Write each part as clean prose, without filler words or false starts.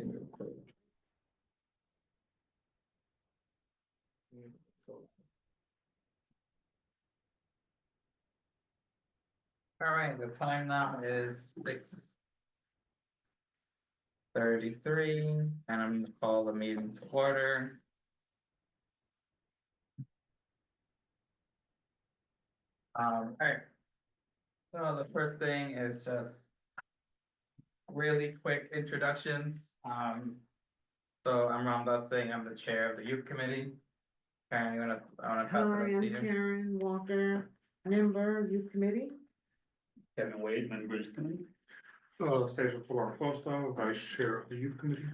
see real quick. So. All right, the time now is 6:33, and I'm gonna call the meeting to order. All right. So the first thing is just really quick introductions. So I'm Ramdot Singh, I'm the chair of the youth committee. Karen, I wanna pass it Hi, up to I'm you. Karen Walker, member, youth committee. Kevin Wade, member of the committee. Cesar Flor Costa, vice chair of the youth committee.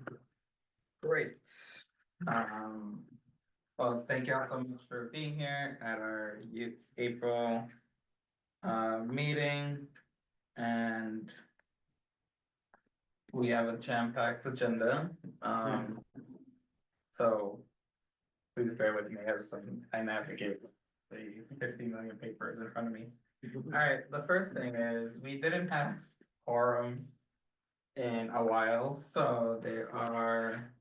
Great. Well, thank you all so much for being here at our youth April meeting. And we have a jam-packed agenda. So please bear with me as I navigate the 50 million papers in front of me. All right, the first thing is we didn't have quorum in a while, so there are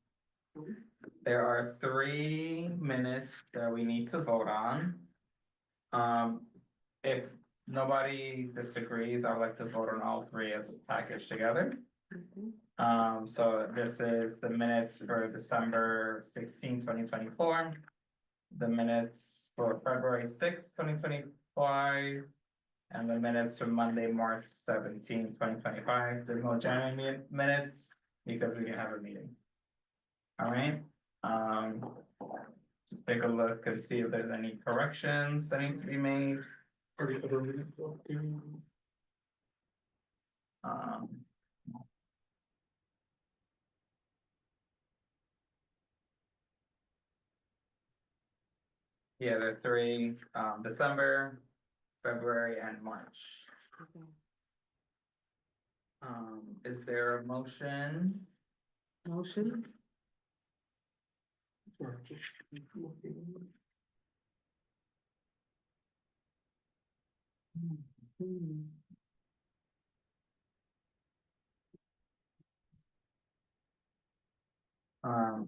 3 minutes that we need to vote on. If nobody disagrees, I would like to vote on all 3 as a package together. So this is the minutes for December 16, 2024. The minutes for February 6, 2025. And the minutes from Monday, March 17, 2025. There's no January minutes because we didn't have a meeting. All right, just take a look and see if there's any corrections that need to be made. Are the other minutes? Yeah, there are 3, December, February, and March. Is there a motion? Motion, Or just looking?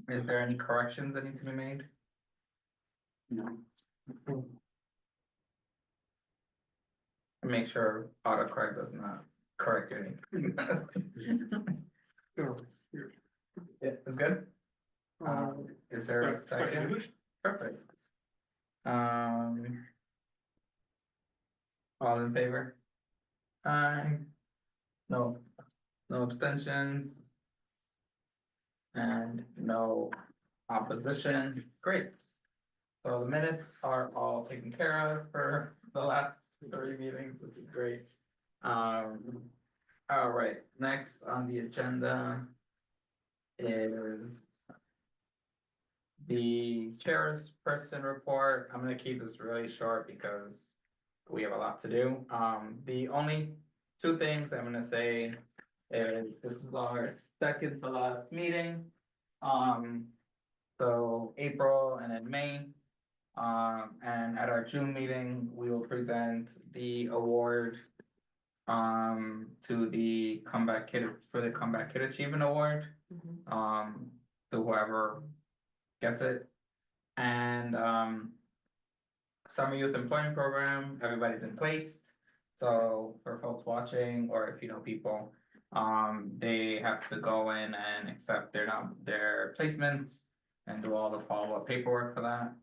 Is there any corrections that need to be made? No. Make sure autocorrect does not correct anything. No, here. Yeah, it's good. Is there a second? Perfect. All in favor? Aye. No abstentions. And no opposition, great. So the minutes are all taken care of for the last 3 meetings, which is great. All right, next on the agenda is the chairperson report. I'm gonna keep this really short because we have a lot to do. The only 2 things I'm gonna say is this is our second to last meeting. So April and then May. And at our June meeting, we will present the award to the Comeback Kid Achievement Award. To whoever gets it. And Summer Youth Employment Program, everybody's been placed. So for folks watching, or if you know people, they have to go in and accept their placement and do all the follow-up paperwork for that.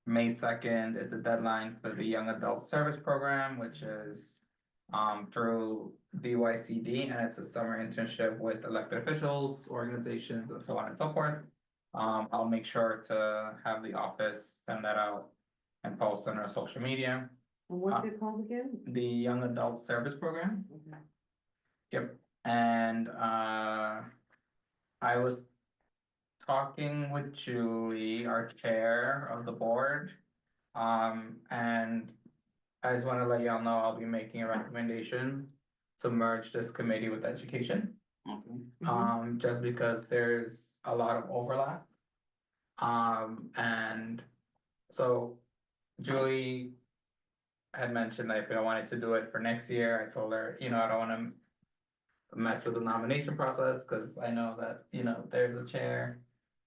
May 2nd is the deadline for the Young Adult Service Program, which is through DYCD, and it's a summer internship with elected officials, organizations, and so on and so forth. I'll make sure to have the office send that out and post on our social media. and what's it called again? The Young Adult Service Program. Yep, and I was talking with Julie, our chair of the board. And I just wanna let y'all know I'll be making a recommendation to merge this committee with education. Okay. Just because there's a lot of overlap. And so Julie had mentioned that if I wanted to do it for next year, I told her, I don't wanna mess with the nomination process, cause I know that, you know, there's a chair.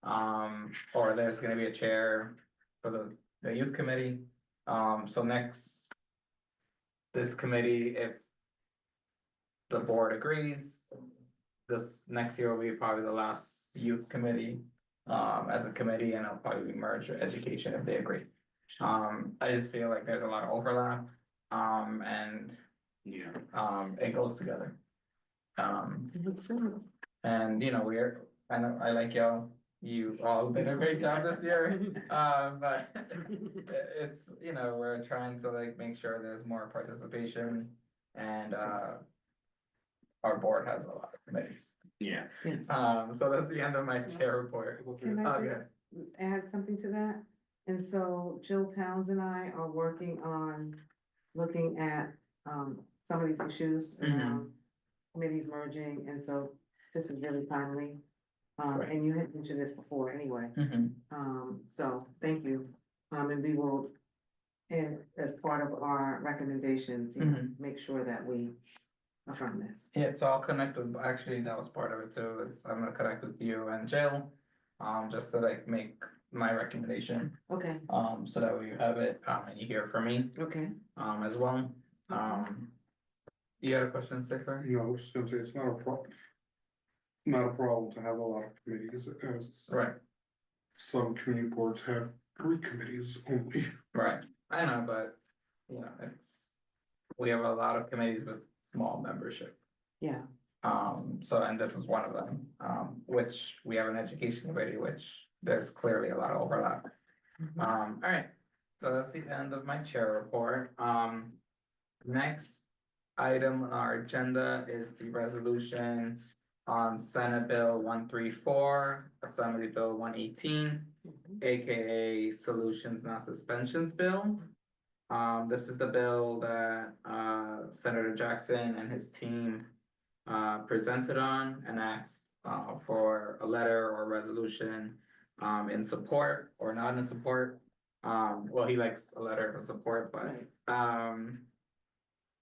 Or there's gonna be a chair for the youth committee, so next. This committee, if. The board agrees. This next year will be probably the last youth committee, as a committee, and it'll probably merge with education if they agree. I just feel like there's a lot of overlap, and, Yeah. it goes together. Makes sense. And you know, I know, I like y'all, you all did a great job this year, but it's, you know, we're trying to like make sure there's more participation and, our board has a lot of committees. Yeah. So that's the end of my chair report. Can I Okay. just add something to that? And so Jill Towns and I are working on looking at, some of these issues Mhm. around committees merging, and so this is really timely. Right. And you had mentioned this before anyway, Mhm. so thank you. And we will, and as part of our recommendations, you know, Mhm. make sure that we affirm this. Yeah, so I'll connect with, actually, that was part of it too, is I'm gonna connect with you and Jill. Just to like make my recommendation, Okay, so that way you have it, and you hear from me, okay. as well. You got a question, Stickler? You know, I was just gonna say, it's not a not a problem to have a lot of committees, as Right, some community boards have 3 committees only. right, I know, but, you know, we have a lot of committees with small membership. Yeah, So, and this is one of them, which we have an education committee, which there's clearly a lot of overlap. Alright, so that's the end of my chair report, next. Item on our agenda is the resolution on Senate Bill 134, Assembly Bill 118, AKA Solutions Not Suspensions Bill. This is the bill that Senator Jackson and his team presented on and asked for a letter or resolution in support or not in support. Well, he likes a letter of support, but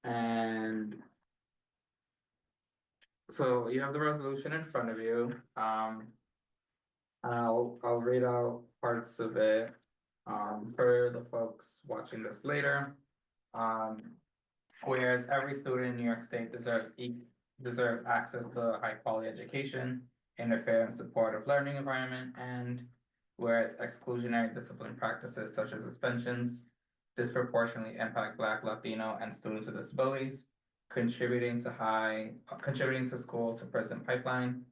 and so you have the resolution in front of you. I'll read out parts of it for the folks watching this later. Whereas every student in New York State deserves access to a high quality education in a fair and supportive learning environment, and whereas exclusionary discipline practices such as suspensions disproportionately impact Black, Latino, and students with disabilities, contributing to school to prison pipeline.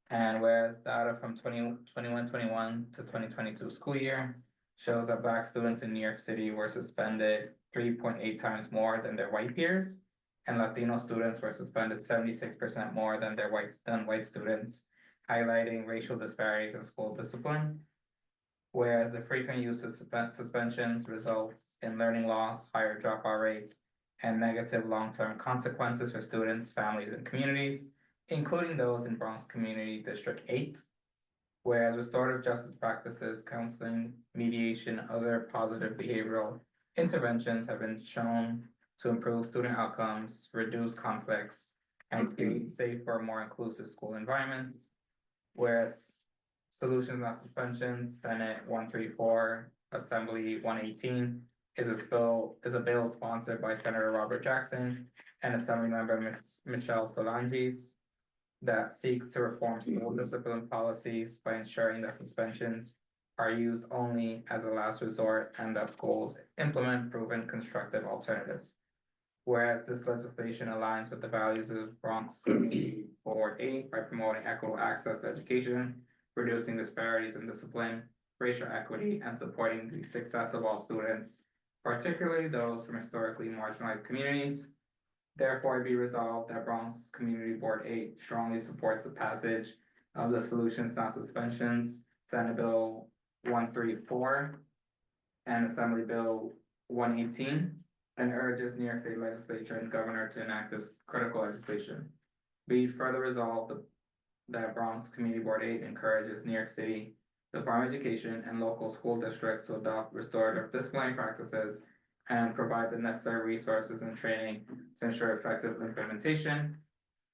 And whereas data from 21 to 2022 school year shows that Black students in New York City were suspended 3.8 times more than their white peers, and Latino students were suspended 76% more than white students, highlighting racial disparities in school discipline. Whereas the frequent use of suspensions results in learning loss, higher dropout rates, and negative long-term consequences for students, families, and communities, including those in Bronx Community District 8. Whereas restorative justice practices, counseling, mediation, other positive behavioral interventions have been shown to improve student outcomes, reduce conflicts, and create safer, more inclusive school environments. Whereas Solutions Not Suspensions, Senate 134, Assembly 118, is a bill sponsored by Senator Robert Jackson and Assemblymember Michelle Solanges that seeks to reform school discipline policies by ensuring that suspensions are used only as a last resort and that schools implement proven constructive alternatives. Whereas this legislation aligns with the values of Bronx Board 8 by promoting equitable access to education, reducing disparities in discipline, racial equity, and supporting the success of all students, particularly those from historically marginalized communities. Therefore, be resolved that Bronx Community Board 8 strongly supports the passage of the Solutions Not Suspensions, Senate Bill 134, and Assembly Bill 118, and urges New York State Legislature and Governor to enact this critical legislation. Be further resolved that Bronx Community Board 8 encourages New York City Department of Education and local school districts to adopt restorative disciplinary practices and provide the necessary resources and training to ensure effective implementation.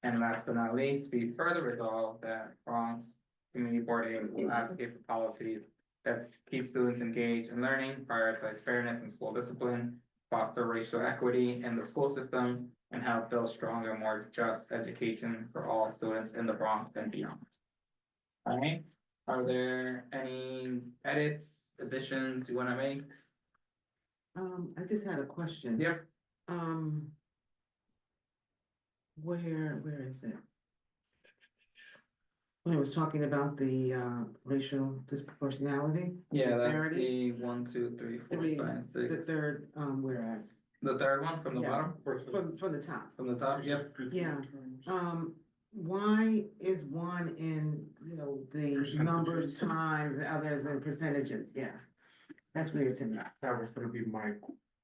And last but not least, be further resolved that Bronx Community Board will advocate for policies that keep students engaged in learning, prioritize fairness in school discipline, foster racial equity in the school system, and help build stronger, more just education for all students in the Bronx and beyond. Alright, are there any edits, additions you wanna make? I just had a question. Yep. Where is it? When it was talking about the racial disproportionality. Yeah, that's disparity, the 1, 2, 3, 4, Three, 5, the 6. third, whereas, The third one from the Yeah. bottom, from the top. from the top, yep. Yeah. Why is one in, you know, the numbers Percentages. times, the others in percentages, yeah. That's weird to me. That was gonna be my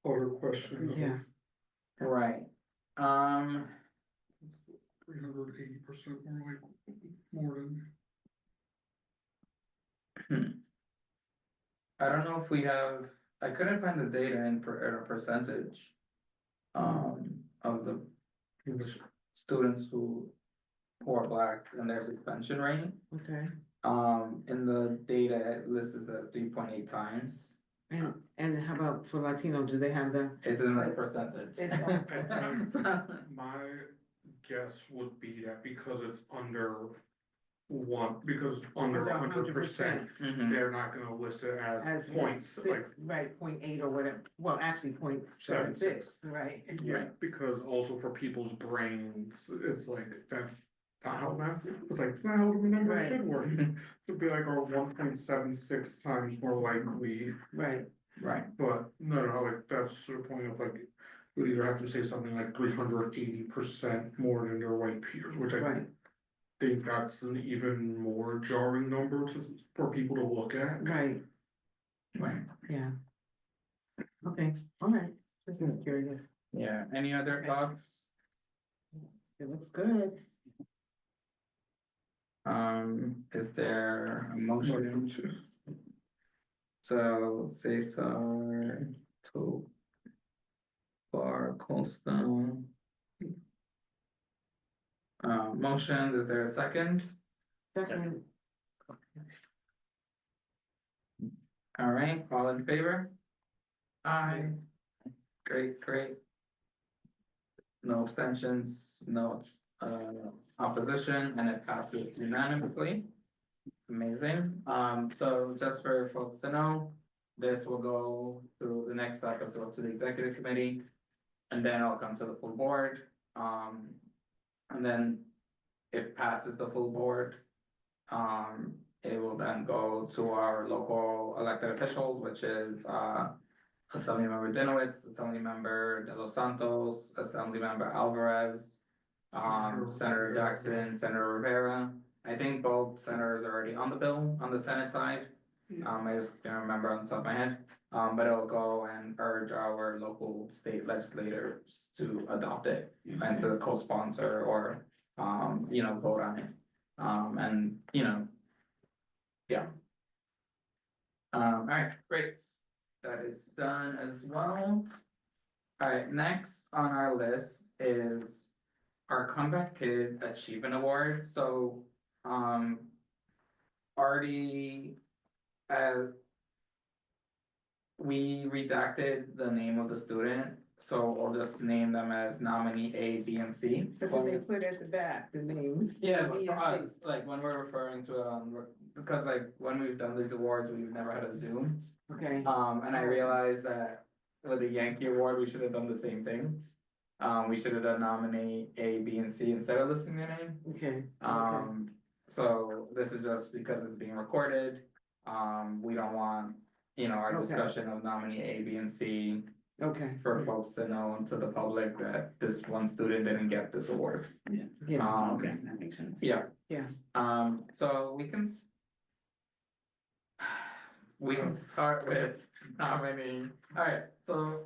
other question. Yeah. Right. 380% more like, more than. I don't know if we have, I couldn't find the data in a percentage. Of the students who are black and their suspension rate. Okay, In the data, it lists it at 3.8 times. and how about for Latino, do they have the? It's in the percentage. My guess would be that because it's under Under 100%, Mhm. they're not gonna list it as As points, like. Right, 0.8 or whatever, well, actually 0.76, right? Yeah, because also for people's brains, it's like, that's not how math, it's like, it's not how the number Right. should work. It'd be like, 1.76 times more likely, Right, Right, but no, like, that's the point of like. You'd either have to say something like 380% more than their white peers, which I right, think that's an even more jarring number for people to look at. right, right. yeah. Okay, all right, this is curious, Yeah, any other thoughts? it looks good. Is there a motion? So Cesar to for Coldstone. Motion, is there a second? Second, All right, all in favor? Aye. Great, great. No abstentions, no opposition, and it passes unanimously. Amazing, so just for folks to know, this will go through the next step, it's up to the executive committee. And then it'll come to the full board, and then if passes the full board. It will then go to our local elected officials, which is Assemblymember Dinowitz, Assemblymember De Los Santos, Assemblymember Alvarez. Senator Jackson, Senator Rivera, I think both senators are already on the bill on the Senate side. I just can't remember on the top of my head, but it'll go and urge our local state legislators to adopt it and to co-sponsor or, vote on it. And, yeah. Alright, great, that is done as well. Alright, next on our list is our Comeback Kid Achievement Award, so, already, we redacted the name of the student, so we'll just name them as nominee A, B, and C. but then they put at the back, the names. Yeah, but for us, like, when we're referring to it on, because like, when we've done these awards, we've never had a Zoom. Okay, And I realized that with the Yankee Award, we should have done the same thing. We should have done nominee A, B, and C instead of listing their name. okay, So this is just because it's being recorded. We don't want, our Okay. discussion of nominee A, B, and C okay, for folks to know and to the public that this one student didn't get this award. yeah, Okay, that makes sense. Yeah. Yeah. So we can. We can start with nominee, alright, so.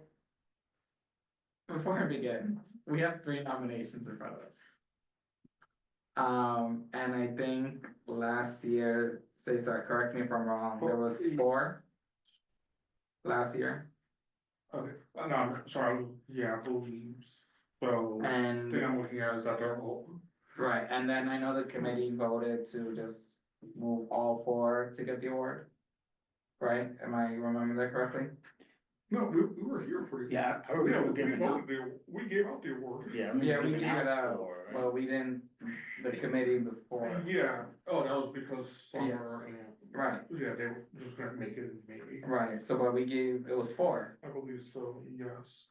Before I begin, we have 3 nominations in front of us. And I think last year, Cesar, correct me if I'm wrong, there was 4. Last year, Okay, no, I'm sorry, yeah, I believe, so, the and thing I'm looking at is that they're all, Right, and then I know the committee voted to just move all four to get the award. Right, am I remembering that correctly? No, we were here for the. Yeah, I Yeah, remember we giving out. we gave out the award. Yeah. Yeah, we gave it out, four, right? well, we didn't, the committee before, Yeah, oh, that was because Summer and, right, yeah, they were just gonna make it maybe, right, so what we gave, it was four, I believe so, yes.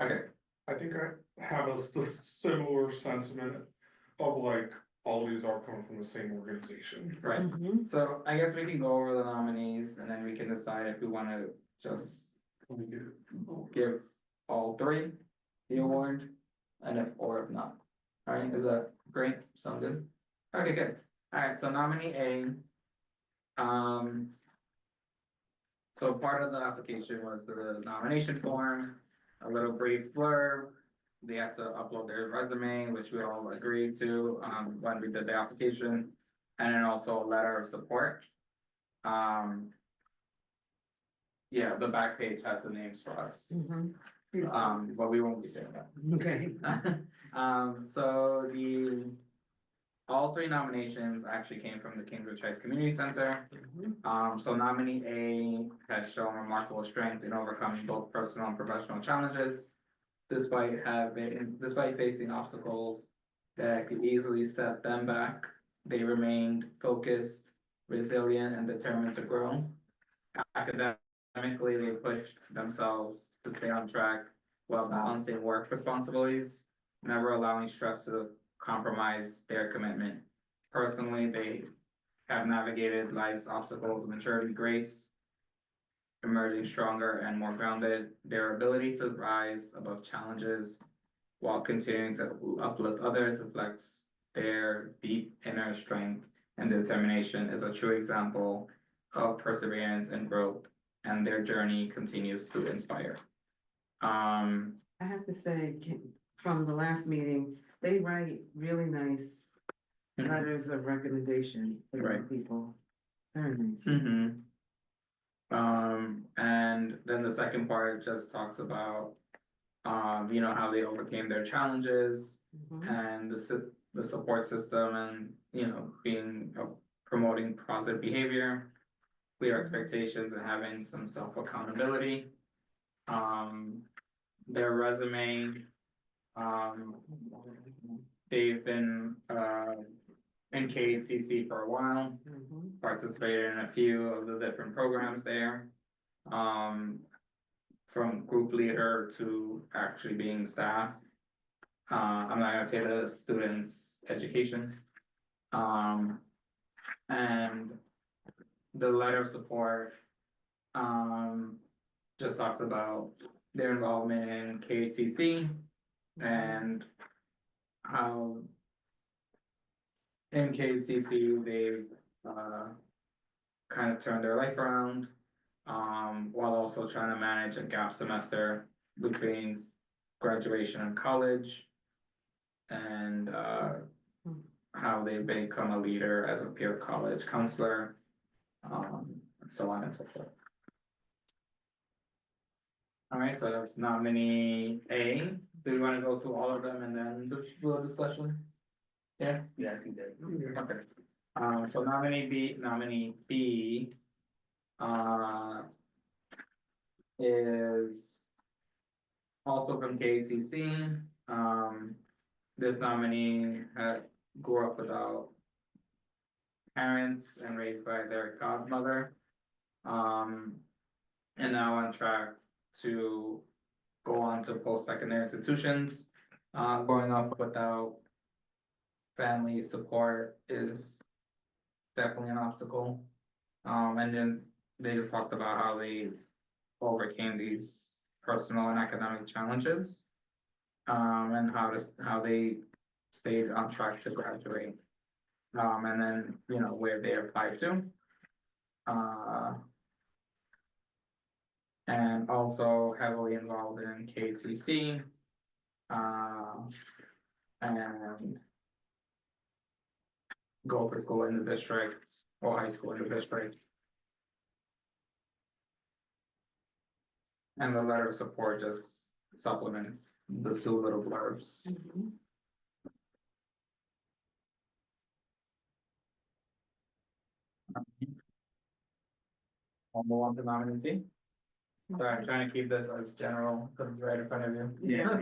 Okay, I think I have similar sentiment of like, all these are coming from the same organization. right, Mhm. so I guess we can go over the nominees and then we can decide if we wanna just Let me get it. give all three the award. And if not, alright, is that great, sound good? Okay, good, alright, so nominee A. So part of the application was the nomination form, a little brief blurb. They had to upload their resume, which we all agreed to, when we did the application, and then also a letter of support. Yeah, the back page has the names for us, Mhm. but we won't be doing that. Okay. So all three nominations actually came from the Cambridge Heights Community Center. So nominee A has shown remarkable strength in overcoming both personal and professional challenges. Despite facing obstacles that could easily set them back, they remained focused, resilient, and determined to grow. Academically, they pushed themselves to stay on track while balancing work responsibilities, never allowing stress to compromise their commitment. Personally, they have navigated life's obstacles with maturity, grace, emerging stronger and more grounded. Their ability to rise above challenges while continuing to uplift others reflects their deep inner strength and determination, is a true example of perseverance and growth, and their journey continues to inspire. I have to say, from the last meeting, they write really nice letters of recommendation for Right. people. Very nice. And then the second part just talks about, how they overcame their challenges Mhm. and the support system and, being, promoting positive behavior, clear expectations and having some self accountability. Their resume, they've been, in KHCC for a while, Mhm. participated in a few of the different programs there. From group leader to actually being staff. I'm not gonna say the students' education. And the letter of support. Just talks about their involvement in KHCC and how. In KHCC, they've kind of turned their life around. While also trying to manage a gap semester between graduation and college. And how they become a leader as a peer college counselor. So on and so forth. Alright, so that's nominee A. Do you wanna go through all of them and then do a discussion? Yeah, Yeah, I think that. Yeah. okay. So nominee B. Is also from KATC. This nominee grew up without parents and raised by their godmother. And now on track to go on to post-secondary institutions. Growing up without family support is definitely an obstacle. And then they just talked about how they overcame these personal and academic challenges. And how they stayed on track to graduate. And then, where they applied to. And also heavily involved in KCC. And go to school in the district or high school in the district. And the letter of support just supplements the two little blurbs. Mhm. I'll move on to nominee C. Sorry, I'm trying to keep this as general, because it's right in front of you. Yeah.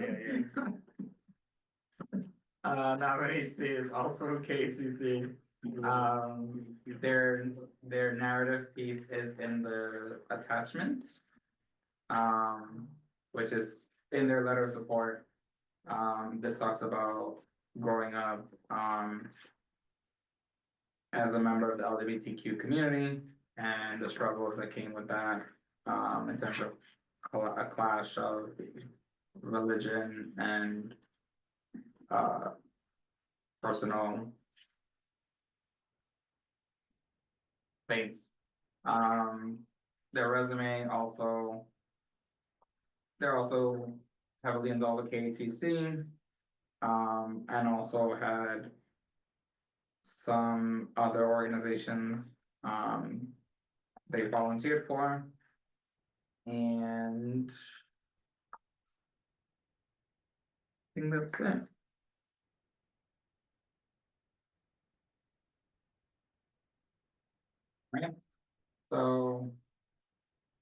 Nominee C is also KCC. Their narrative piece is in the attachment. Which is in their letter of support. This talks about growing up, as a member of the LGBTQ community and the struggles that came with that, in terms of a clash of religion and, personal faiths. Their resume also. They're also heavily involved with KATC. And also had some other organizations, they volunteered for. And I think that's it. Right, so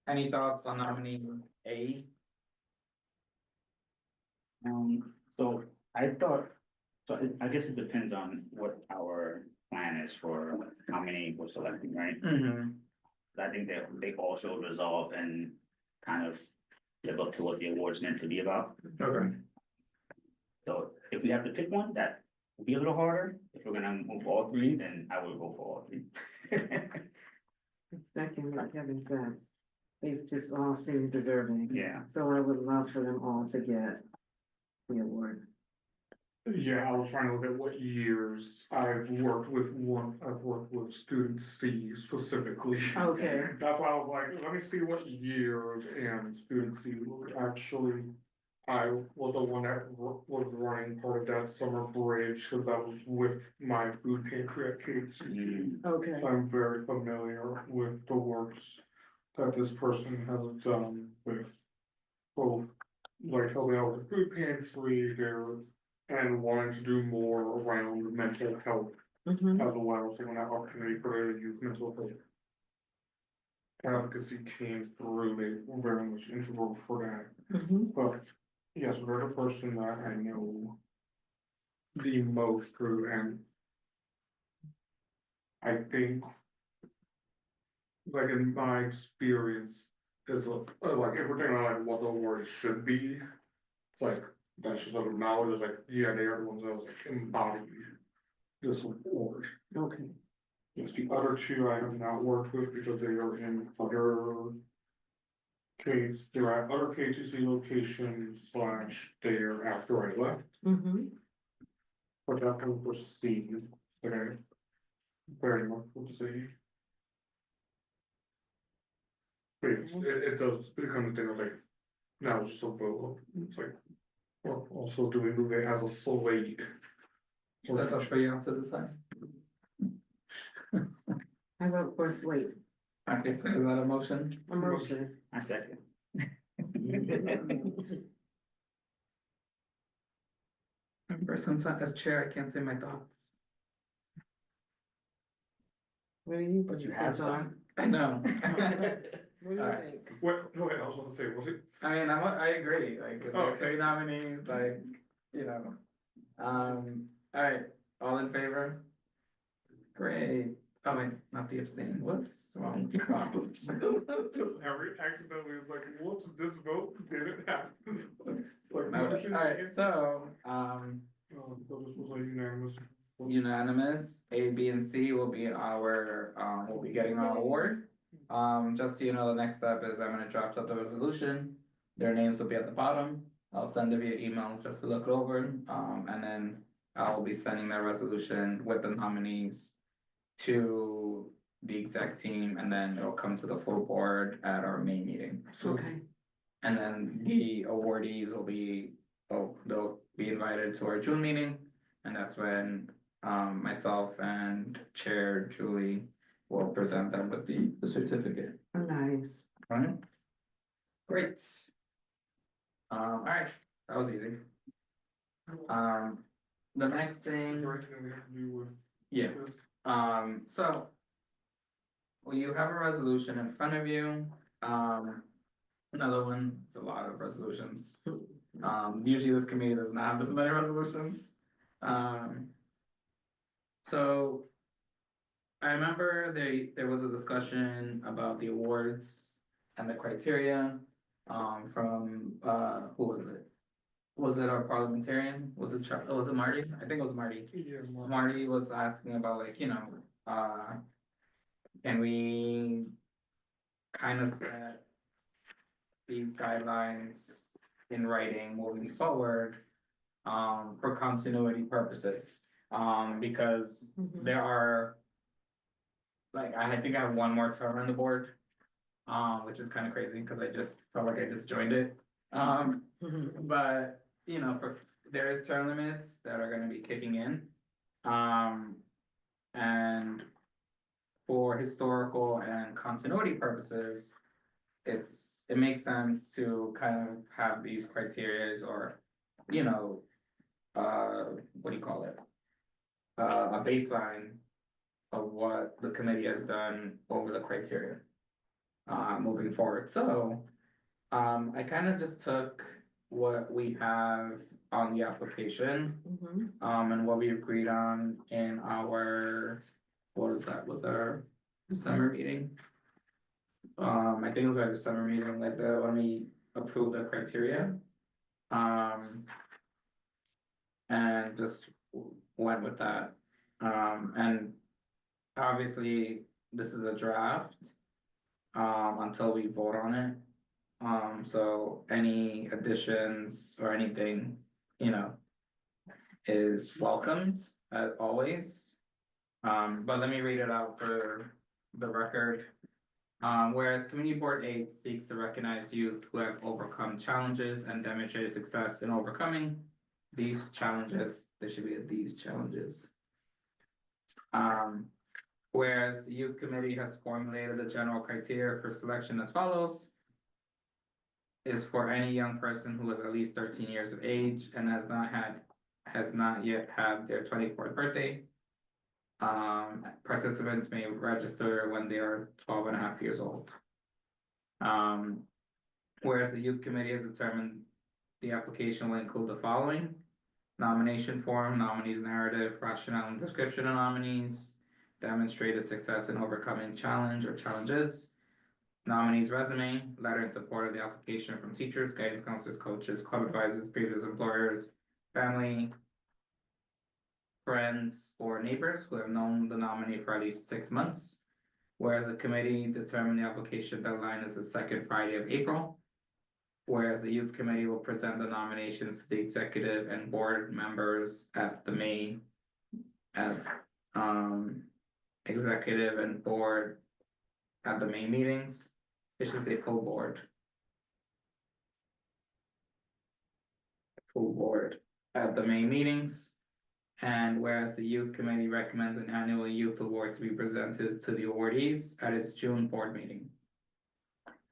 any thoughts on nominee A? So I thought, so I guess it depends on what our plan is for how many we're selecting, right? I think they all should resolve and kind of live up to what the award's meant to be about. Okay. So if we have to pick one, that will be a little harder. If we're gonna move all three, then I will go for all three. Second, like Kevin said, they just all seem deserving. Yeah. So I would love for them all to get the award. Yeah, I was trying to look at what years I've worked with student C specifically. Okay. That's why I was like, let me see what years and student C was actually. I was the one that was running part of that summer bridge, cause that was with my food pantry at KCC. Okay. So I'm very familiar with the works that this person has done with both, like helping out with the food pantry there, and wanting to do more around mental health Mhm. as well, so when that opportunity for the youth mental health advocacy came through, they were very much integral for that. Mhm. But yes, they're the person that I know the most through, and I think, like in my experience, it's like if we're thinking about like what the award should be, it's like that's just sort of knowledge. It's like, yeah, they are the ones that was like embody this award. Okay. Yes, the other two I have not worked with because they are in other case, they're at other KCC locations / there after I left, Mhm. but that one was seen, that I very much want to see. But it does become a thing of like, now it's just a vote, it's like, well, also do we move it as a slate? That's up for you to decide. I vote for a slate, Okay, so is that a motion? a motion. I second. For sometimes as chair, I can't say my thoughts. What do you? But you have some. I know. What do you Alright. think? What I was gonna say, was it? I mean, I agree, like, if there are Okay. three nominees, like, you know. Alright, all in favor? Great, oh wait, not the abstain, whoops, wrong. Just every accidentally was like, whoops, this vote didn't happen. Like, motion. Alright, so, So this was a unanimous. unanimous, A, B, and C will be will be getting our award. Just so you know, the next step is I'm gonna draft up the resolution, their names will be at the bottom. I'll send it via email just to look it over, and then I'll be sending that resolution with the nominees to the exec team, and then it'll come to the full board at our May meeting. Okay. And then the awardees will be, they'll be invited to our June meeting, and that's when myself and Chair Julie will present them with the certificate. Nice. Alright. Great. Alright, that was easy. The next Is thing, there anything we have to do with yeah, this? so. Well, you have a resolution in front of you, another one, it's a lot of resolutions. Usually this committee does not have this many resolutions. So. I remember there was a discussion about the awards and the criteria, from, who was it? Was it our parliamentarian? Was it was it Marty? I think it was Marty. Yeah, well, Marty was asking about like, can we kind of set these guidelines in writing moving forward, for continuity purposes? Because there are, like, I think I have one more term on the board, which is kind of crazy, because I just felt like I just joined it. But, there is term limits that are gonna be kicking in. And for historical and continuity purposes, it makes sense to kind of have these criterias or, what do you call it? A baseline of what the committee has done over the criteria. Moving forward, so, I kind of just took what we have on the application, and what we agreed on in our, what was that, was our December meeting? I think it was our December meeting, like when we approved the criteria. And just went with that, and obviously, this is a draft. Until we vote on it. So any additions or anything, is welcomed as always. But let me read it out for the record. Whereas Community Board 8 seeks to recognize youth who have overcome challenges and demonstrated success in overcoming these challenges, there should be these challenges. Whereas the youth committee has formulated the general criteria for selection as follows. Is for any young person who is at least 13 years of age and has not yet had their 24th birthday. Participants may register when they are 12 and a half years old. Whereas the youth committee has determined the application will include the following. Nomination form, nominees narrative, rationale and description of nominees. Demonstrated success in overcoming challenge or challenges. Nominee's resume, letter in support of the application from teachers, guidance counselors, coaches, club advisors, previous employers, family, friends, or neighbors who have known the nominee for at least 6 months. Whereas the committee determined the application deadline is the second Friday of April. Whereas the youth committee will present the nominations to the executive and board members at the May. Executive and board at the May meetings. It should say full board. Full board at the May meetings. And whereas the youth committee recommends an annual youth award to be presented to the awardees at its June board meeting.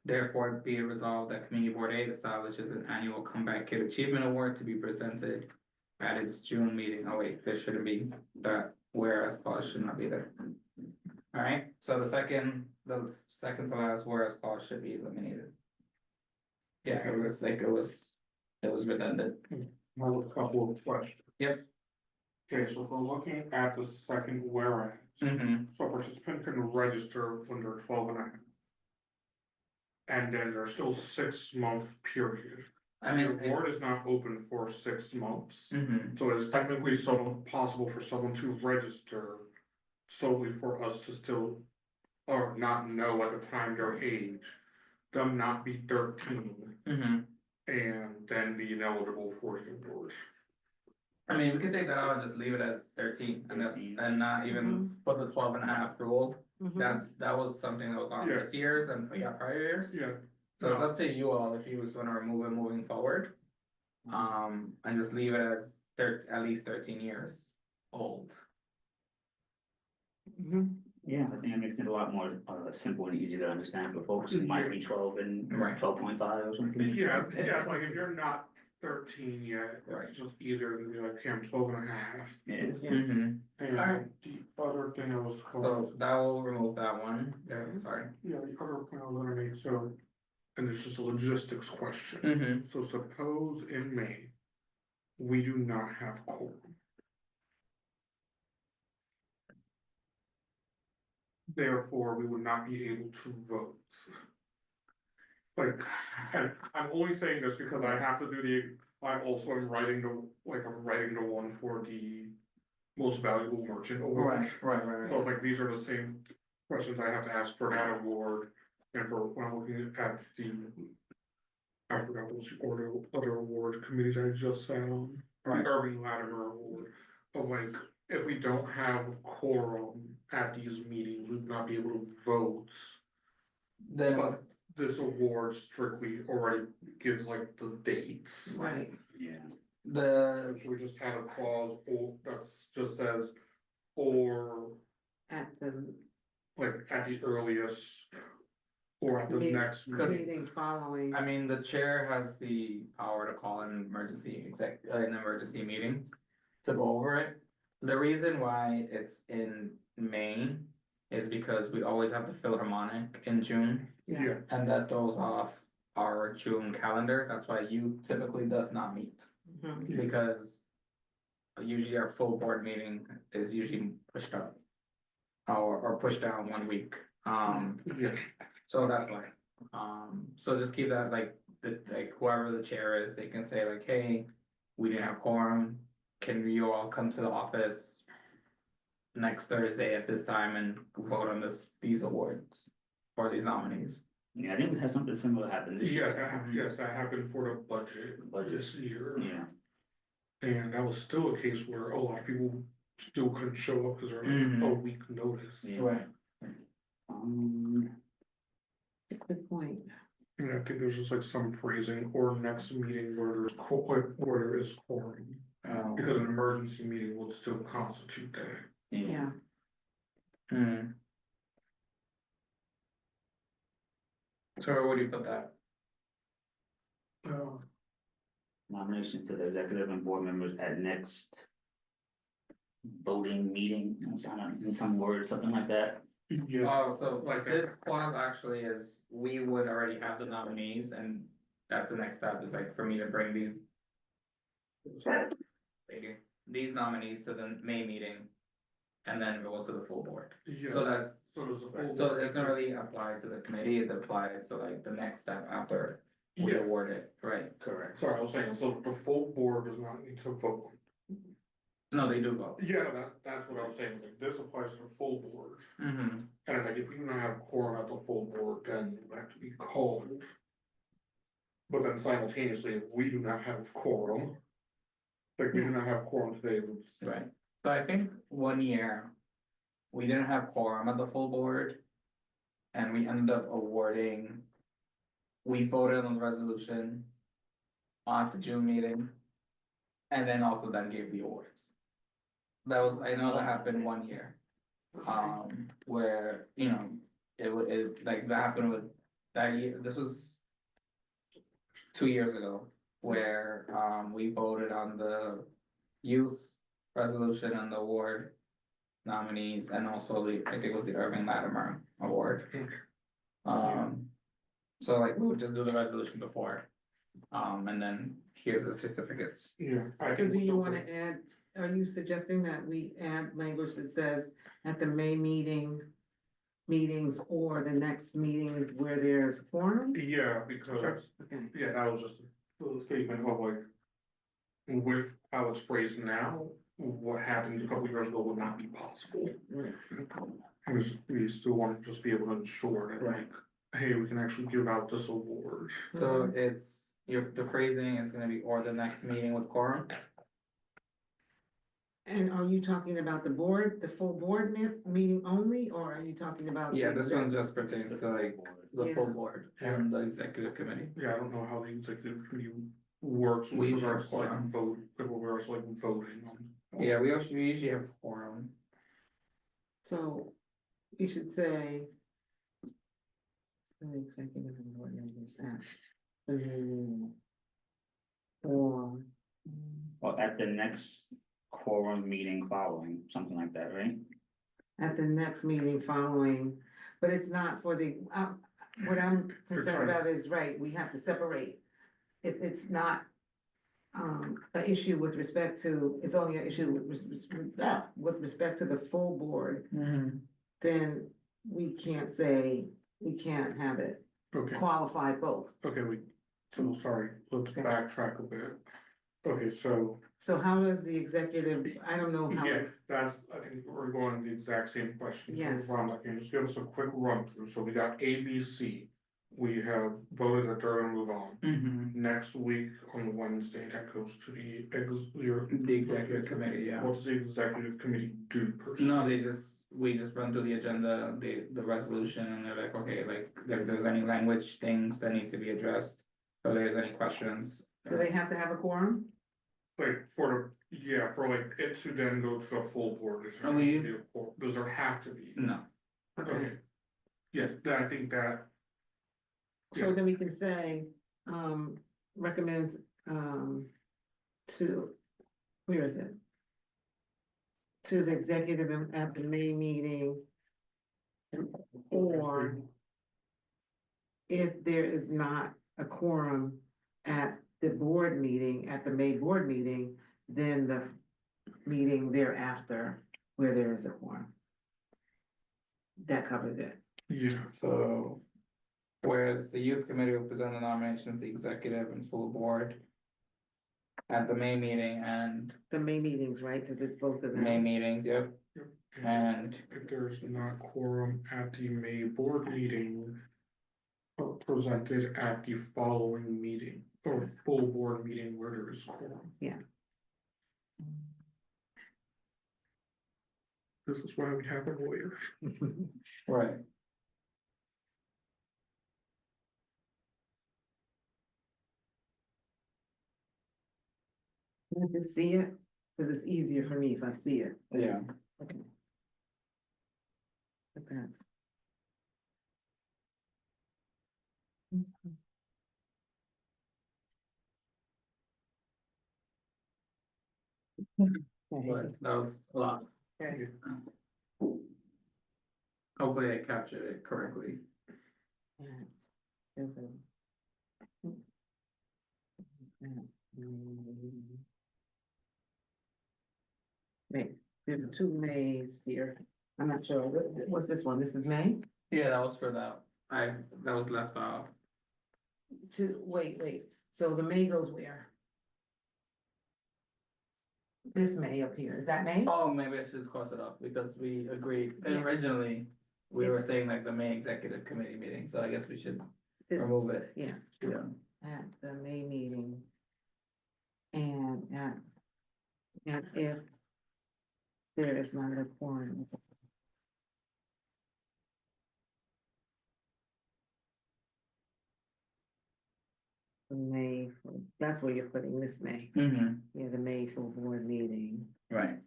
Therefore, be it resolved that Community Board 8 establishes an annual Comeback Kid Achievement Award to be presented at its June meeting. Oh wait, there shouldn't be that, whereas clause should not be there. Alright, so the second to last whereas clause should be eliminated. Yeah, it was like, it was redundant. I have a couple of questions. Yep. Okay, so if we're looking at the second whereas, so a participant can register when they're 12 and a half. And then there's still 6-month period. I The mean, award is not open for 6 months, mhm. so it is technically so possible for someone to register solely for us to still. Or not know at the time their age, them not be 13. Mhm. And then be ineligible for the award. I mean, we could take that out and just leave it as 13 and not even put the 12 and a half rule. That was something that was on Yeah. this year's and prior years. Yeah. So it's up to you all if you just wanna remove it moving forward. And just leave it as at least 13 years old. Yeah, I think it makes it a lot more simple and easy to understand for folks who might be 12 and Right. 12.5 or something. Yeah, it's like if you're not 13 yet, Right. it's just easier than be like, okay, I'm 12.5. Yeah, Mhm. And Alright. the other thing I was. So that will remove that one, yeah, sorry. Yeah, the other point I was gonna make, so, and it's just a logistics question. Mm-hmm. So suppose in May, we do not have quorum. Therefore, we would not be able to vote. Like, and I'm only saying this because I have to do I also am writing I'm writing the one for the most valuable merchant award. Right. So like, these are the same questions I have to ask for that award, and for when I'm looking at the. I forgot what the other award committees I just sat on, the Right. Irving Latimer Award. But like, if we don't have quorum at these meetings, we would not be able to vote. Then, But this award strictly already gives like the dates. Right, yeah. the, So we just add a clause, or that's just says, or at the like at the earliest. Or at the Meet- next meeting. meeting following, I mean, the chair has the power to call an an emergency meeting to go over it. The reason why it's in May is because we always have the Philharmonic in June, Yeah, and that throws off our June calendar, that's why you typically does not meet. Mhm. Because usually our full board meeting is usually pushed up. Or pushed down 1 week, yeah, so that's why, so just keep that like, whoever the chair is, they can say like, hey. We didn't have quorum, can you all come to the office? Next Thursday at this time and vote on these awards, or these nominees. Yeah, I think we had something similar happen this year. yes, that happened for the budget this year. Yeah, And that was still a case where a lot of people still couldn't show up because they're like a Mhm. week notice. Yeah. Right. um, Good point. And I think there's just like some phrasing or next meeting where where there is quorum, because an emergency meeting would still constitute that. yeah, Hmm. So where would you put that? nomination to the executive and board members at next voting meeting, in some words, something like that. Yeah, Oh, so Like this clause actually is, we would already have the nominees, and that's the next step, is like for me to bring these nominees to the May meeting. And then it goes to the full board, yes, so that's, so there's a full. so it doesn't really apply to the committee, it applies to like the next step after we Yeah, award it, right? Correct. sorry, I was saying, so the full board does not need to vote. No, they do vote. Yeah, that's what I was saying, like, this applies to the full board. Mm-hmm. And it's like, if we do not have quorum at the full board, then it would have to be called. But then simultaneously, if we do not have quorum. Like, we do not have quorum today, Right, so I think 1 year. We didn't have quorum at the full board. And we ended up awarding. We voted on the resolution. On the June meeting. And then also then gave the awards. That was, I know that happened 1 year. Where, it like that happened with that year, this was. 2 years ago, where we voted on the youth resolution and the award. Nominees, and also I think it was the Irving Latimer Award. So like, we would just do the resolution before. And then here's the certificates. yeah, I So think. do you wanna add, are you suggesting that we add language that says at the May meetings or the next meeting is where there's quorum? Yeah, because, Okay, yeah, that was just a statement of like. With how it's phrased now, what happened a couple years ago would not be possible. right. Because we still want to just be able to ensure that like, hey, we can actually give out this award. So it's, the phrasing is gonna be, or the next meeting with quorum. And are you talking about the board, the full board meeting only, or are you talking about? Yeah, the this one just pertains to like the full Yeah. board and the executive committee. Yeah, I don't know how the executive committee works with We regards to like have vote, like with regards to like voting on. Yeah, we usually have quorum. So you should say. The executive and board members at the meeting. or. Or at the next quorum meeting following, something like that, right? At the next meeting following, but it's not for the, what I'm concerned about is, right, we have to separate. If it's not. An issue with respect to, it's only an issue with respect to the full board, then we can't say, we can't have it Okay, qualify both. okay, so sorry, let's Okay. backtrack a bit. Okay, so, So how does the executive, I don't know how. yeah, that's, I think we're going to the exact same question. So, Yes. Rhonda, can you just give us a quick run through? So we got A, B, C. We have voted that they're gonna move on. Next week on Wednesday, that goes to the The executive committee, yeah. What does the executive committee do per se? No, we just run through the agenda, the resolution, and they're like, okay, like, if there's any language things that need to be addressed. Or there's any questions. Do they have to have a quorum? Like, for like it to then go to a full board, does there Oh, have to you- be a quorum? Does there have to be? No, Okay. Yeah, then I think that, So then we can say, recommends, to, where is it? To the executive at the May meeting. Or if there is not a quorum at the board meeting, at the May board meeting, then the meeting thereafter where there is a quorum. That covers it. yeah, so. Whereas the youth committee will present the nomination to the executive and full board. At the May meeting and The May meetings, right? Cause it's both of May them. meetings, yep, and and if there's not quorum at the May board meeting. Presented at the following meeting, or full board meeting where there is quorum. Yeah. This is why we have a lawyer. right. You can see it, cause it's easier for me if I see it. Yeah, Okay. Depends. but that was a lot. Okay. Hopefully I captured it correctly. Wait, there's two Mays here. I'm not sure. What's this one? This is May? Yeah, that was for that, that was left off. Wait. So the May goes where? This May up here. Is that May? Oh, maybe I should just cross it off, because we agreed, Yeah. originally, we were saying like the May executive committee meeting, so I guess we should This- remove it. Yeah, Yeah. at the May meeting. And if there is not a quorum. The May, that's where you're putting this May, yeah, the May full board meeting, Right.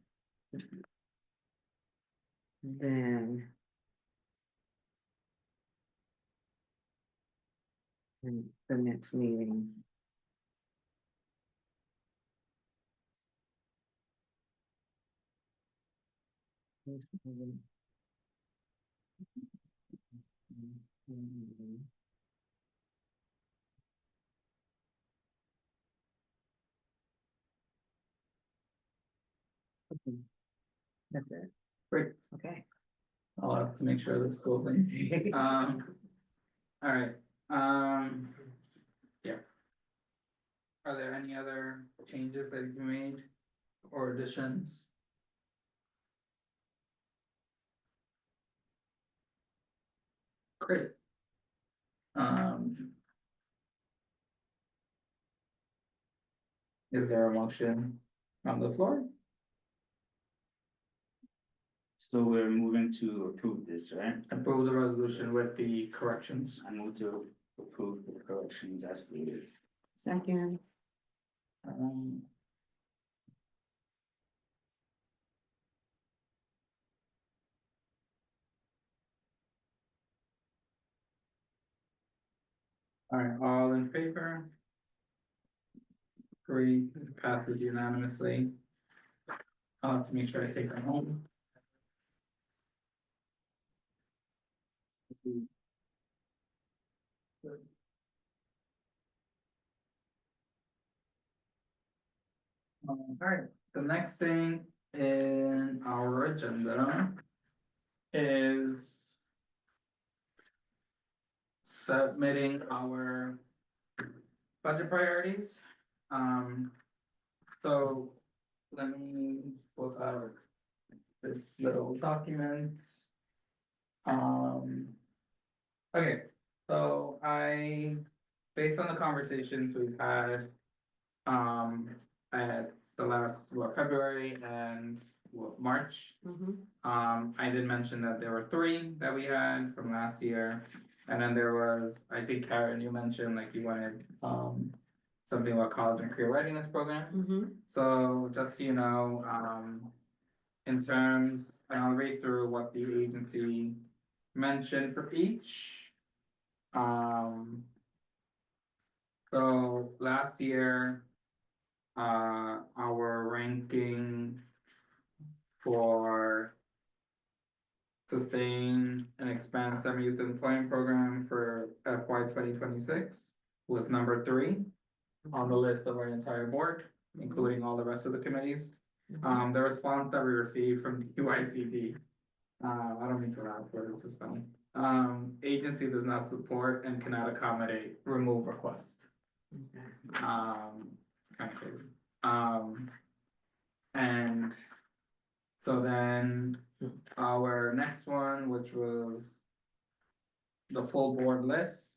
then. And the next meeting. That's it, Great, okay. I'll have to make sure that's cool thing. Alright, yeah. Are there any other changes that you made or additions? Great. Is there a motion on the floor? So we're moving to approve this, right? Approve the resolution with the corrections. I move to approve the corrections as stated. Second, Um. Alright, all in favor? Great, passes unanimously. I'll have to make sure I take them home. Alright, the next thing in our agenda is submitting our budget priorities. So let me look out this little document. Okay, so based on the conversations we've had, at the last, February and March. I did mention that there were three that we had from last year. And then there was, I think Karen, you mentioned like you wanted, something about college and career readiness program. So just so you know, in terms, and I'll read through what the agency mentioned for each. So last year, our ranking for sustain and expand semi-youth employment program for FY 2026 was number 3 on the list of our entire board, including all the rest of the committees. The response that we received from the UICD, I don't mean to laugh, but it's just funny. Agency does not support and cannot accommodate remove request. It's kind of crazy. And so then our next one, which was the full board list,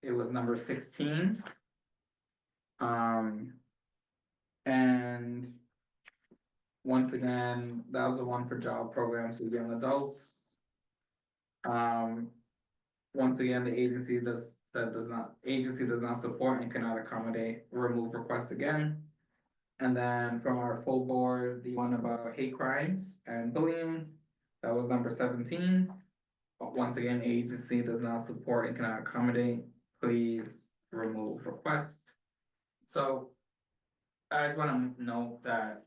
it was number 16. And once again, that was the one for job programs for young adults. Once again, the agency does not support and cannot accommodate remove request again. And then from our full board, the one about hate crimes and bullying, that was number 17. But once again, agency does not support and cannot accommodate, please remove request. So I just wanna note that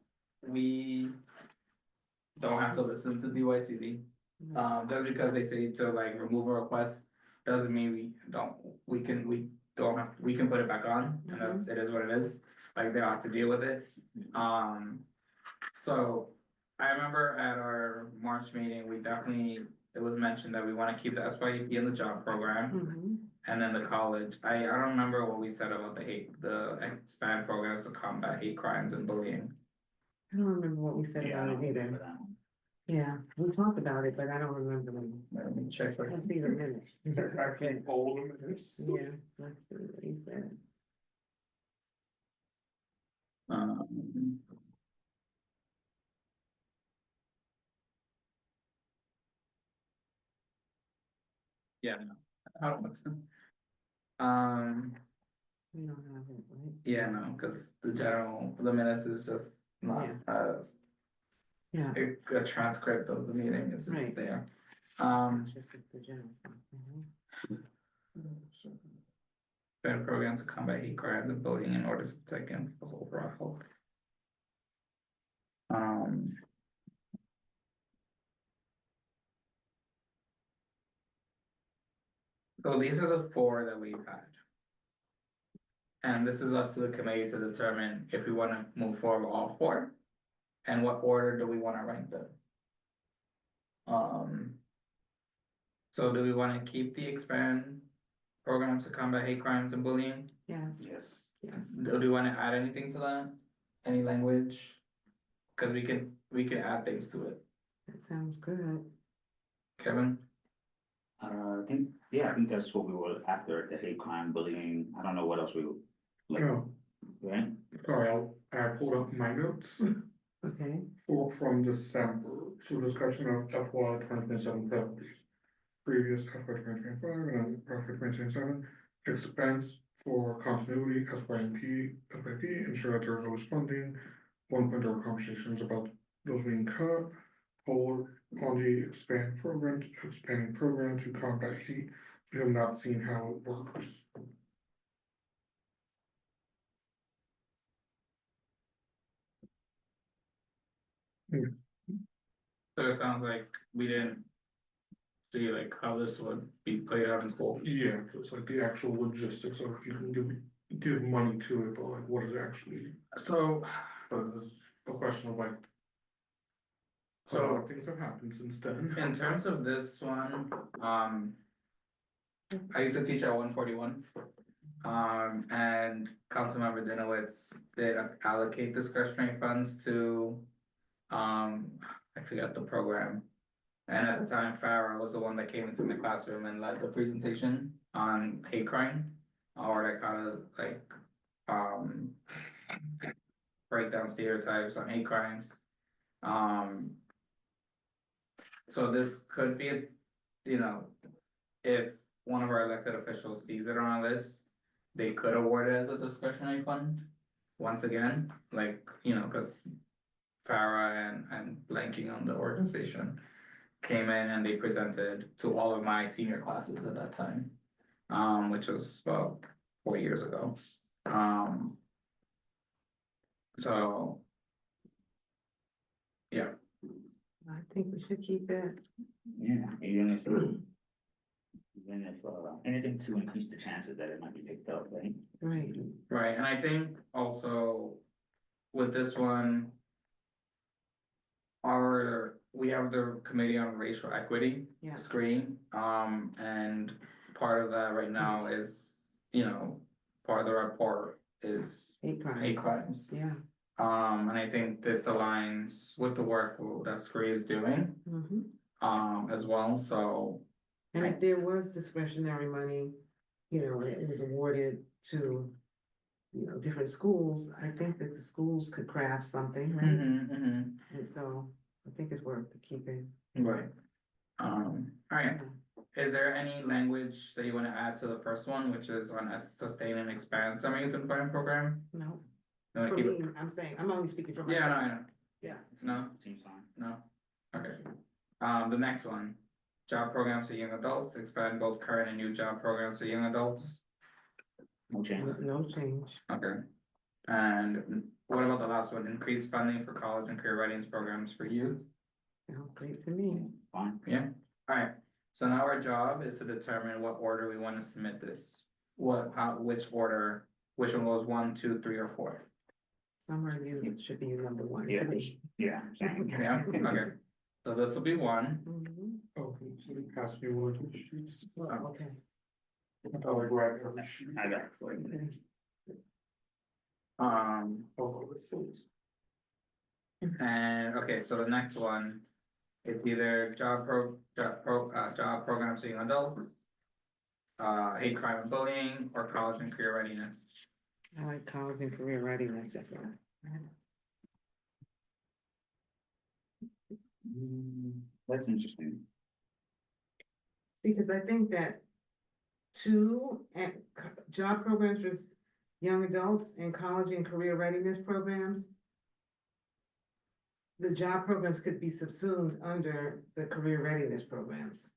we don't have to listen to DYCD. Just because they say to like remove a request, doesn't mean we can put it back on, and it is what it is. Like they have to deal with it. So I remember at our March meeting, it was mentioned that we wanna keep the SYEP in the job program. And then the college, I don't remember what we said about the expand programs to combat hate crimes and bullying. I don't remember what we said Yeah, I about don't it remember either. that one. Yeah, we talked about it, but I don't remember them. Let me check. Let's see the minutes. I can't follow them in this. Yeah, let's see what he said. Yeah, no, I don't know. We don't have it, right? Yeah, no, cause the minutes is just not, Yeah. a transcript of the meeting, it's just Right. there. It's just the general fund. Better programs to combat hate crimes and bullying in order to protect people's overall health. So these are the 4 that we've had. And this is up to the committee to determine if we wanna move forward with all 4. And what order do we wanna rank them? So do we wanna keep the expand programs to combat hate crimes and bullying? Yes, Yes. yes. Do we wanna add anything to that? Any language? Cause we can add things to it. That sounds good. Kevin? I think that's what we were after, the hate crime, bullying, I don't know what else we were, like, No, right? sorry, I pulled up my notes Okay, from December, so discussion of FY 2027 priorities. Previous FY 2025 and FY 2027, expense for continuity, SYP, ensure that there's always funding. 1.0 conversations about those being cut. Hold on the expanding program to combat heat. We have not seen how it works. So it sounds like we didn't see like how this would be played out in school. Yeah, it's like the actual logistics of if you can give money to it, but like what is it actually, So, but it's a question of like. A lot of things have happened since then. in terms of this one, I used to teach at 141. And Councilmember Dinowitz did allocate discretionary funds to, I forgot the program. And at the time, Farah was the one that came into the classroom and led the presentation on hate crime. Or that kind of like, break down stereotypes on hate crimes. So this could be, if one of our elected officials sees it on a list, they could award it as a discretionary fund. Once again, like, cause Farah and blanking on the organization came in and they presented to all of my senior classes at that time. Which was about 4 years ago. So. Yeah, I think we should keep it. Yeah, even if, anything to increase the chances that it might be picked up, right? Right. right, and I think also with this one. We have the Committee on Racial Equity Yeah. screen, and part of that right now is, part of the report is Hate crime. hate crimes. Yeah. And I think this aligns with the work that screen is doing, as well, so. And if there was discretionary money, it was awarded to, different schools, I think that the schools could craft something, right? And so I think it's worth keeping. Right. Alright, is there any language that you wanna add to the first one, which is on a sustain and expand summer youth employment program? No, You wanna for keep me, it? I'm saying, I'm only speaking for Yeah, myself. no, I know, Yeah. No. Seems fine. no, okay. The next one, job programs for young adults, expand both current and new job programs for young adults, No change. No change. okay. And what about the last one, increase funding for college and career readiness programs for youth? Sounds great to me. Fine. Alright, so now our job is to determine what order we wanna submit this. Which order, which one goes 1, 2, 3, or 4? Summer youth should be number one to Yeah. me. Yeah, same. Yeah, okay, so this will be 1, Mhm. Oh, so you passed me one of the sheets. Oh, okay. I'll grab every sheet. I got it. Okay. Oh, it's those. and, okay, so the next one. It's either job programs for young adults. Hate crime and bullying, or college and career readiness. I like college and career readiness. That's interesting. Because I think that job programs for young adults and college and career readiness programs. The job programs could be subsumed under the career readiness programs.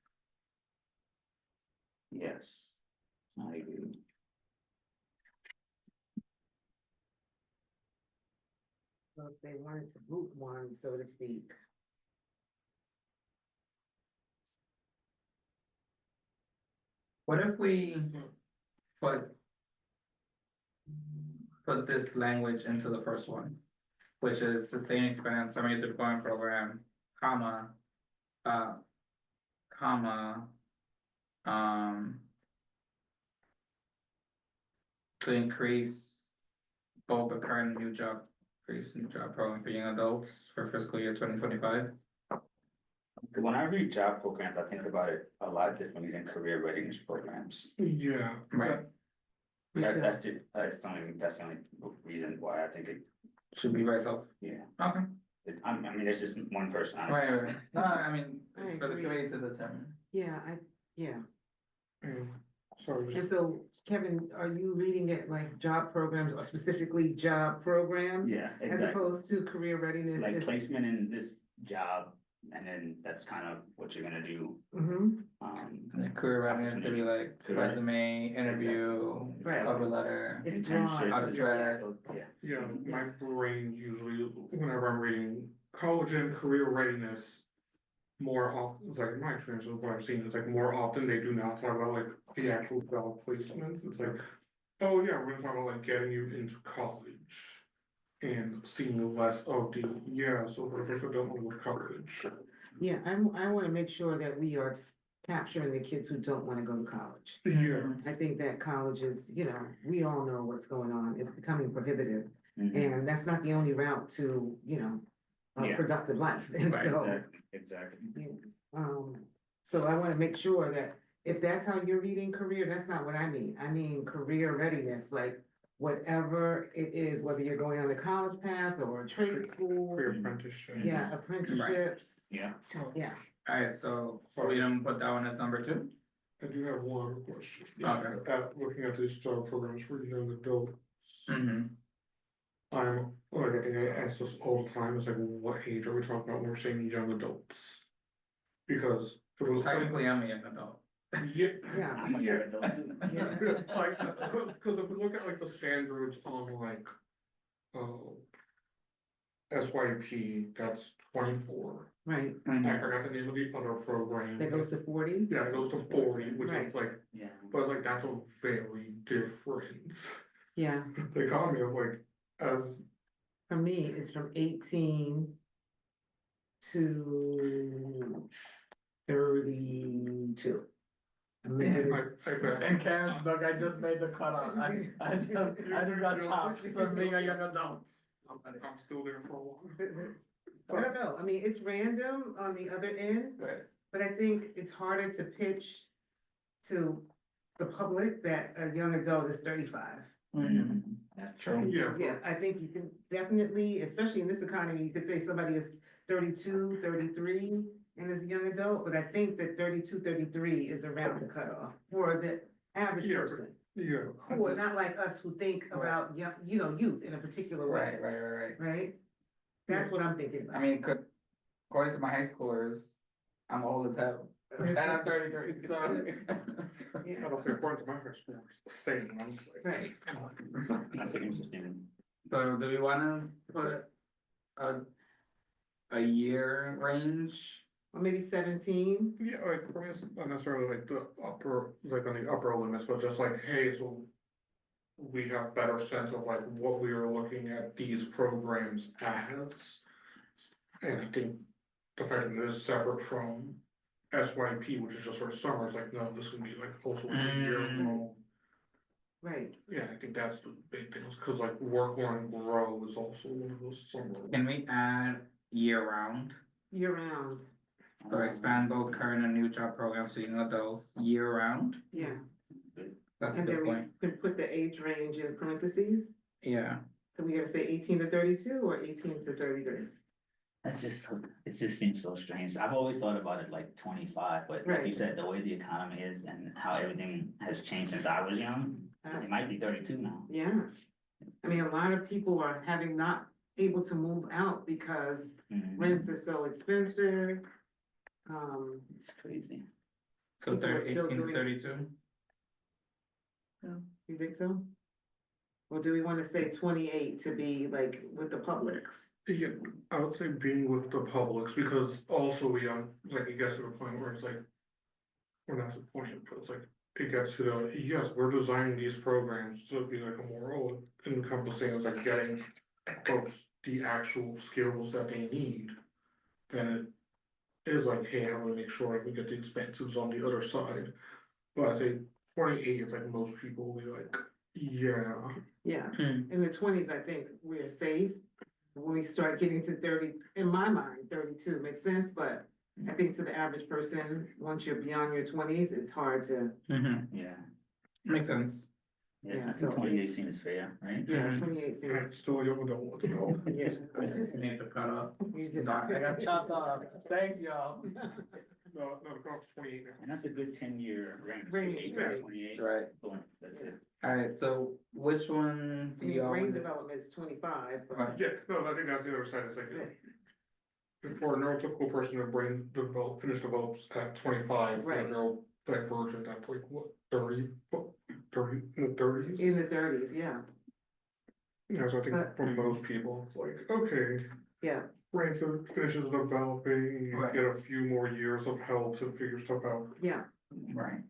Yes. I agree. So if they wanted to group one, so to speak. What if we put this language into the first one? Which is sustain, expand, summer youth deployment program, comma. To increase both the current and new job, increase new job program for young adults for fiscal year 2025. When I read job programs, I think about it a lot differently than career readiness programs. Yeah. Right. That's the only reason why I think it, Should be by itself. yeah. Okay. I mean, there's just one person. Right. No, I mean, I it's for the agree. committee to determine. Yeah, And sorry, and so Kevin, are you reading it like job programs or specifically job programs? Yeah, As exactly. opposed to career readiness? Like placement in this job, and then that's kind of what you're gonna do. Mhm. And the career readiness could be like Correct. resume, interview, Right. cover letter. It's internship, broad. How to dress. so, yeah. yeah, my brain usually, whenever I'm reading college and career readiness. More often, it's like my experience of what I've seen, it's like more often they do not talk about like the actual job placements, it's like. Oh yeah, we're gonna talk about like getting you into college. And seeing less of the, yeah, so for the first don't want to go to college. Yeah, I wanna make sure that we are capturing the kids who don't wanna go to college. Yeah, I think that college is, we all know what's going on, it's becoming prohibitive, Mhm. and that's not the only route to, a Yeah. productive life, and Right, so. Exactly. So I wanna make sure that if that's how you're reading career, that's not what I mean. I mean career readiness, like whatever it is, whether you're going on the college path or a trade school, career apprenticeship. yeah, apprenticeships, Yeah, yeah. alright, so we don't put that one as number 2? I do have one other question. Okay. Looking at these job programs for young adults. Mm-hmm. I'm, like, I think I ask this all the time, it's like, what age are we talking about when we're saying young adults? Because. for those- Technically, I'm a young adult. Yeah. Yeah. I'm a young adult too. Yeah. Like, cause if we look at like the standards on like, SYP, that's 24. Right, I Mhm. forgot the name of the other program. that goes to 40, Yeah, it goes to 40, which Right. is like, Yeah. but it's like, that's a very different. yeah, The economy of like, as, for me, it's from 18 to 32. I'm limited. I bet. And Karen's book, I just made the cutoff, I just got chopped from being a young adult. I'm still there for a while. I don't know, I mean, it's random on the other end, Right. but I think it's harder to pitch to the public that a young adult is 35. Mm-hmm. That's True. Yeah. Yeah, I think you can definitely, especially in this economy, you could say somebody is 32, 33, and is a young adult, but I think that 32, 33 is around the cutoff for the average Yeah. person. Yeah. Who are not like us who think Right. about young, youth in a particular way, Right. right? That's what I'm thinking I about. mean, according to my high schoolers, I'm old as hell, and I'm 33, so. Yeah. I don't say according to my high school, it's the same, I'm just like. Right. That's interesting. So do we wanna put a year range? Or maybe 17, Yeah, like, for me, it's not necessarily like the upper, like on the upper limits, but just like, hey, so. We have better sense of like what we are looking at these programs as. And I think the fact that it is separate from SYP, which is just for summer, it's like, no, this can be like also like a year long. right, Yeah, I think that's the big thing, cause like work, learn, grow is also one of those summer. Can we add year round? year round, So expand both current and new job programs to young adults year round? yeah. That's a And then good we point, could put the age range in parentheses, yeah. so we gotta say 18 to 32 or 18 to 33. That's just, it just seems so strange. I've always thought about it like 25, but like you Right. said, the way the economy is and how everything has changed since I was young, it might be 32 now. Yeah, I mean, a lot of people are having not able to move out because Mhm. rents are so expensive. It's crazy. So People are still 18 to doing- 32? You think so? Or do we wanna say 28 to be like with the Publix? Yeah, I would say being with the Publix, because also we, like, it gets to the point where it's like. We're not to the point, but it's like, it gets to the, yes, we're designing these programs to be like a more encompassing, it's like getting folks the actual skills that they need. Then it is like, hey, how do we make sure we get the expenses on the other side? But I say 28, it's like most people will be like, yeah. Yeah, Hmm. in the 20s, I think we're safe. When we start getting to 30, in my mind, 32 makes sense, but I think to the average person, once you're beyond your 20s, it's hard to, Mm-hmm, Yeah. makes sense. Yeah, Yeah, I think so- 28 seems fair, right? yeah, Mhm. 28 I'm seems. still a young adult, you know? Yeah. I just need to cut off. You just- I got chopped off, thanks y'all. No, it's 28 now. And that's a good 10-year range. Range, 28, right. 28. Right, Boom, that's it. alright, so which one do y'all? Brain want? development is 25, but. Right. Yeah, no, I think that's the other side, it's like. For a neurotypical person, their brain develops at 25, for a Right. neurodivergent, that's like what, 30, in the 30s? In the 30s, yeah, Yeah, so I think But- for most people, it's like, okay, yeah, brain finishes developing, you Right. get a few more years of help to figure stuff out. Yeah. Right,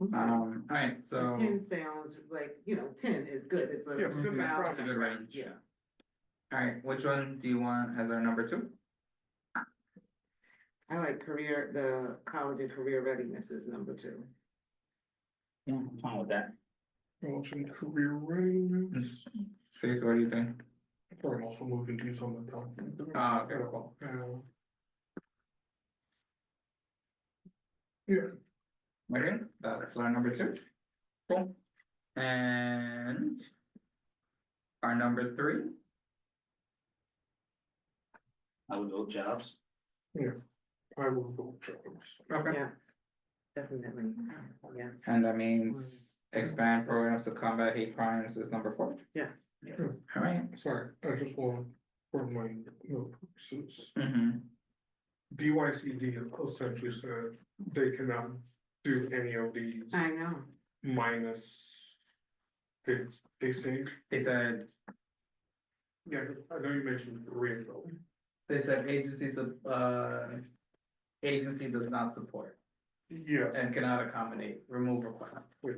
Okay. alright, so. 10 sounds like, 10 is good, it's a. Yeah, it's a good valid It's a good range. Yeah. Alright, which one do you want as our number two? I like the college and career readiness is number 2. Yeah, I'm fine with that. College and career readiness. Stacy, what do you think? I'm also moving to something else. Ah, okay. Yeah, Okay, that's our number two. Cool. And. Our number three, I would go jobs. I will go jobs. okay, Yeah. Definitely, yeah. and that means expand programs to combat hate crimes is number four. Yeah. Alright, Sorry, I just want, for my note purposes, mm-hmm, DYCD essentially said they cannot do any of these I know, minus. They say, they said, yeah, I know you mentioned career though. agency does not support Yes, and cannot accommodate, remove request, wait,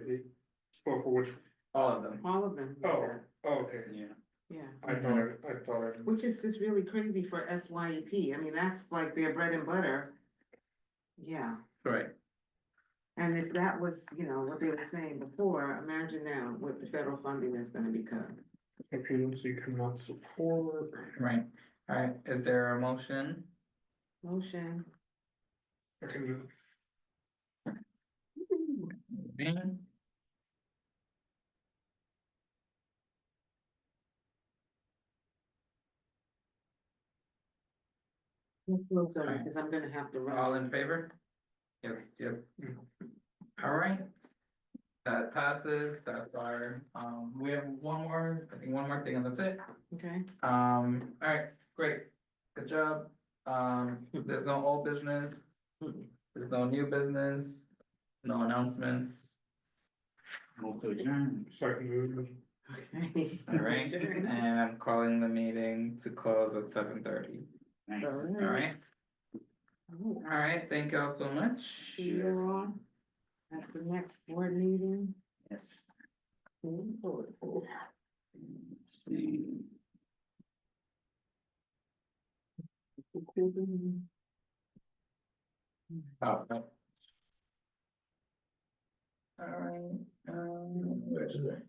for which, all of them. all of them. oh, okay, Yeah. Yeah, I thought I. which is just really crazy for SYEP, I mean, that's like their bread and butter. Yeah, Right, and if that was, what they were saying before, imagine now what the federal funding is gonna become. Agency cannot support. right, alright, is there a motion? Motion. I can do. Sorry, because I'm gonna have to All run. in favor? Yes, yep. Alright. That passes, that's our, we have one more, I think one more thing and that's it. Okay, Alright, great, good job. There's no old business, there's no new business, no announcements. Move to adjourn. Second movement. okay. Alright, and I'm calling the meeting to close at 7:30. Thanks. Alright, alright, thank y'all so much. See you all at the next board meeting. Yes. Oh. Let's see. Oh, no. Alright, where's the-